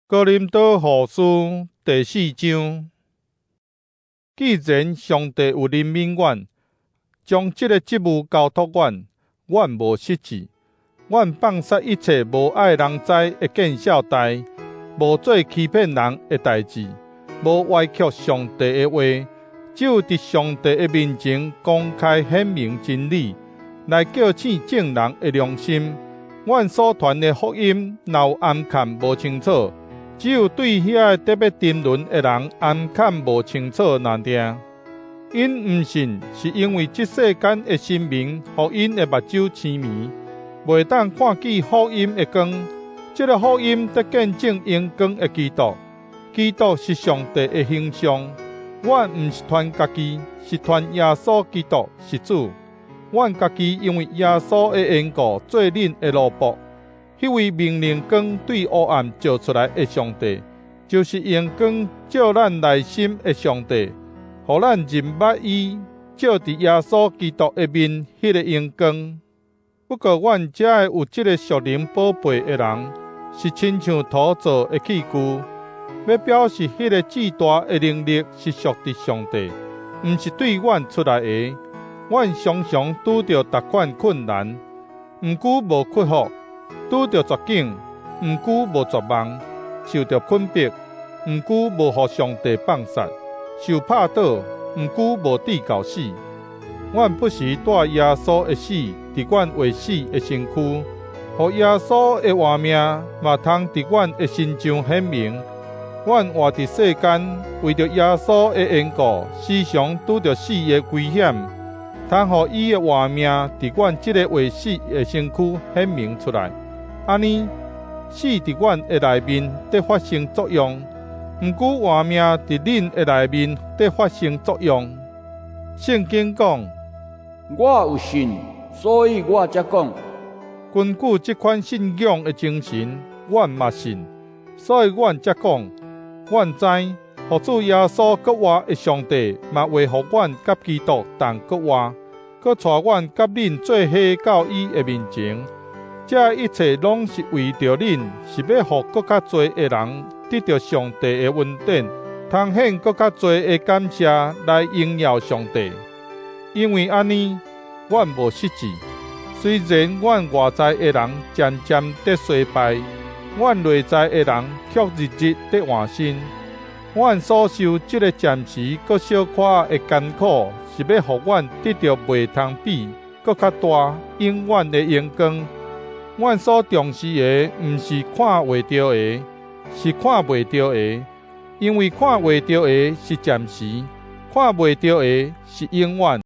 哥林多后书第4章，既然上帝有怜悯阮，将这个职务交托阮，阮无失志。阮放下一切无爱人知的见笑代，无做欺骗人的代志，无歪曲上帝的话，只有伫上帝的面前公开显明真理，来叫醒正人的良心。阮所传的福音，若有暗看无清楚，只有对遐特别沉沦的人暗看无清楚而定。因毋信，是因为这世间的神明，互因的目睭痴迷，袂当看见福音的光。这个福音得见证阳光的基督。基督是上帝的形象。阮毋是传家己，是传耶稣基督是主。阮家己因为耶稣的缘故，做恁的奴仆。迄位明亮光对黑暗照出来的上帝，就是阳光照咱内心的上帝，互咱认捌伊照伫耶稣基督的面迄个阳光。不过，阮遮的有即个属灵宝贝的人，是亲像土做的器具，要表示迄个至大的能力是属伫上帝，毋是对阮出来的。阮常常拄着逐款困难，毋久无克服；拄着绝境，毋久无绝望；受着困迫，毋久无互上帝放杀；受拍倒，毋久无抵到死。阮不时带耶稣的死伫阮为死的身躯，互耶稣的活命嘛通伫阮的身上显明。阮活伫世间，为着耶稣的缘故，时常拄着死的危险，通互伊的活命伫阮即个为死的身躯显明出来。安尼，死伫阮的内面得发生作用，毋过活命伫恁的内面得发生作用。圣经讲，我有信，所以我才讲。根据这款信仰的精神，阮嘛信，所以阮才讲。阮知，互主耶稣搁活的上帝，嘛会互阮甲基督同搁活，搁带阮甲恁做伙到伊的面前。这一切拢是为着恁，是要互搁较侪的人得到上帝的恩典，通献搁较侪的感谢来荣耀上帝。因为安尼，阮无失志。虽然阮外在的人渐渐得衰败，阮内在的人却日日得换新。阮所受这个暂时搁小可的艰苦，是要互阮得到袂通比搁较大永远的阳光。阮所重视的，毋是看袂到的，是看袂到的。因为看袂到的是暂时，看袂到的是永远。